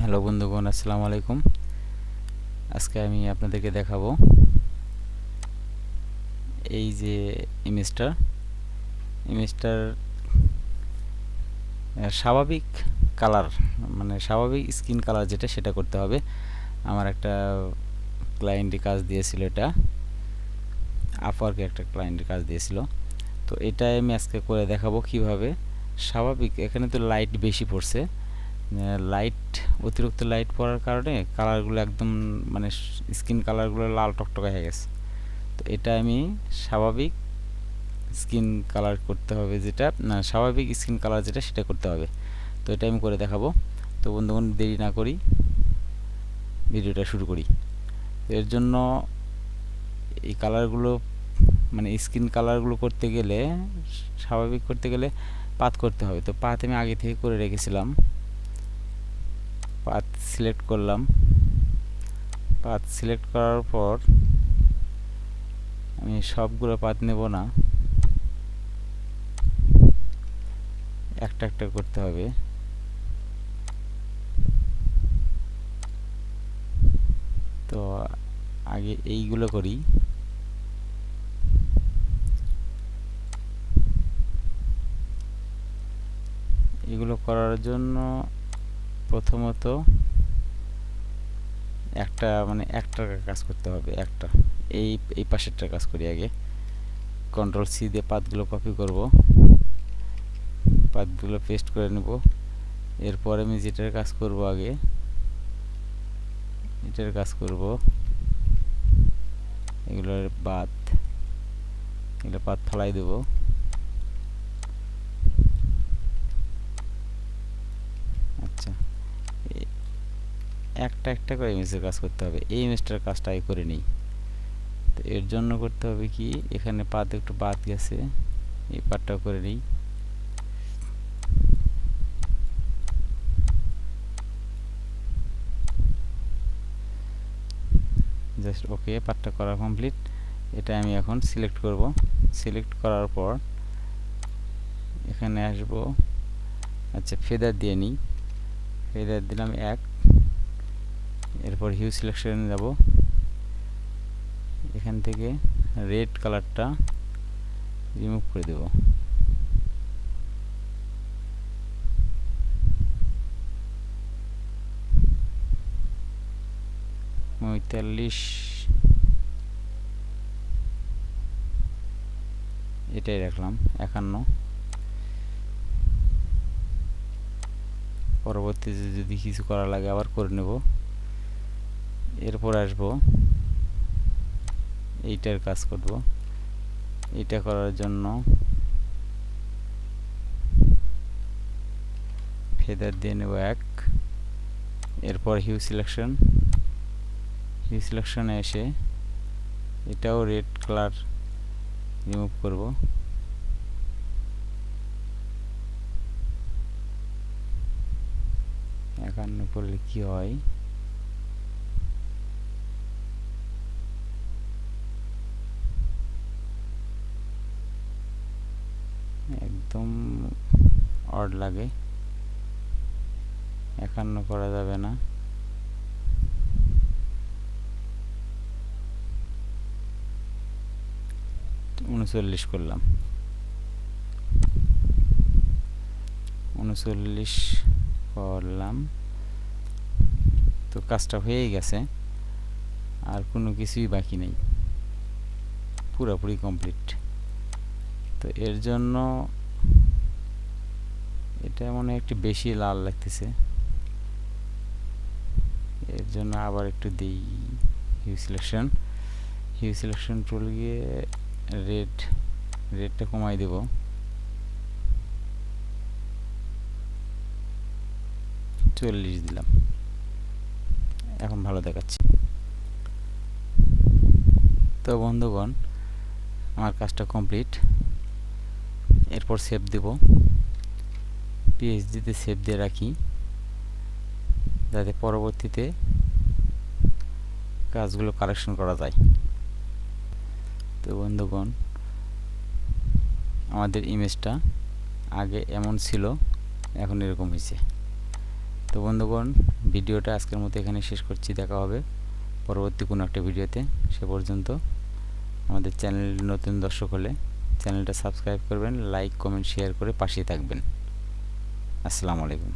Hello বন্ধুগণ, আসসালামু আলাইকুম। আজকে আমি আপনাদেরকে দেখাবো এই যে ইমেজটার স্বাভাবিক কালার, মানে স্বাভাবিক স্কিন কালার যেটা, সেটা করতে হবে। আমার একটা ক্লায়েন্টে কাজ দিয়েছিল, এটা আপওয়ার্কে একটা ক্লায়েন্টের কাজ দিয়েছিল। তো এটাই আমি আজকে করে দেখাবো কিভাবে স্বাভাবিক। এখানে তো লাইট বেশি পড়ছে, অতিরিক্ত লাইট পড়ার কারণে কালারগুলো একদম মানে স্কিন কালারগুলো লাল টকটকে হয়ে গেছে। তো এটা আমি স্বাভাবিক স্কিন কালার করতে হবে, যেটা না স্বাভাবিক স্কিন কালার যেটা, সেটা করতে হবে। তো এটা আমি করে দেখাবো। তো বন্ধুগণ, দেরি না করি ভিডিওটা শুরু করি। তো এর জন্য এই কালারগুলো মানে স্কিন কালারগুলো করতে গেলে, স্বাভাবিক করতে গেলে পাথ করতে হবে। তো পাথ আমি আগে থেকে করে রেখেছিলাম। পাথ সিলেক্ট করলাম। পাথ সিলেক্ট করার পর আমি সবগুলো পাথ নেব না, একটা একটা করতে হবে। তো আগে এইগুলো করি। এগুলো করার জন্য প্রথমত একটা কাজ করতে হবে। এই পাশেরটা কাজ করি আগে। কন্ট্রোল সি দিয়ে পাথগুলো কপি করব, পাথগুলো পেস্ট করে নেব। এরপর আমি যেটার কাজ করব, আগে এটার কাজ করব। এগুলোর এগুলো পাথ ফেলাই দেব। আচ্ছা, একটা একটা করে ইমেজের কাজ করতে হবে। এই ইমেজটার কাজটা আগে করে নিই। তো এর জন্য করতে হবে কি, এখানে পাথ একটু বাদ গেছে, এই পাথটাও করে নিই। জাস্ট ওকে, পাথটা করা কমপ্লিট। এটা আমি এখন সিলেক্ট করব। সিলেক্ট করার পর এখানে আসব। আচ্ছা, ফেদার দিয়ে নিই। ফেদার দিলাম 1। এরপর হিউ সিলেকশনে যাব। এখান থেকে রেড কালারটা রিমুভ করে দেব। এটাই রাখলাম 51। পরবর্তীতে যদি কিছু করা লাগে আবার করে নেব। এরপর আসব, এইটার কাজ করব। এইটা করার জন্য ফেদার দিয়ে নেব 1। এরপর হিউ সিলেকশনে এসে এটাও রেড কালার রিমুভ করব। এখানে করলে কি হয়, একদম অড লাগে। 51 করা যাবে না। 39 করলাম। 39 করলাম। তো কাজটা হয়ে গেছে, আর কোনো কিছুই বাকি নেই, পুরোপুরি কমপ্লিট। তো এর জন্য এটা মনে একটু বেশি লাল লাগতেছে। এর জন্য আবার একটু দিই হিউ সিলেকশন টুল গিয়ে রেডটা কমাই দেব। চল্লিশ দিলাম। এখন ভালো দেখাচ্ছে। তো বন্ধুগণ, আমার কাজটা কমপ্লিট। এরপর সেভ দেব। পিএইচডিতে সেভ দিয়ে রাখি, যাতে পরবর্তীতে কাজগুলো কারেকশন করা যায়। তো বন্ধুগণ, আমাদের ইমেজটা আগে এমন ছিল, এখন এরকম হয়েছে। তো বন্ধুগণ, ভিডিওটা আজকের মতো এখানে শেষ করছি। দেখা হবে পরবর্তী কোনো একটা ভিডিওতে। সে পর্যন্ত আমাদের চ্যানেল নতুন দর্শক হলে চ্যানেলটা সাবস্ক্রাইব করবেন, লাইক কমেন্ট শেয়ার করে পাশেই থাকবেন। আসসালামু আলাইকুম।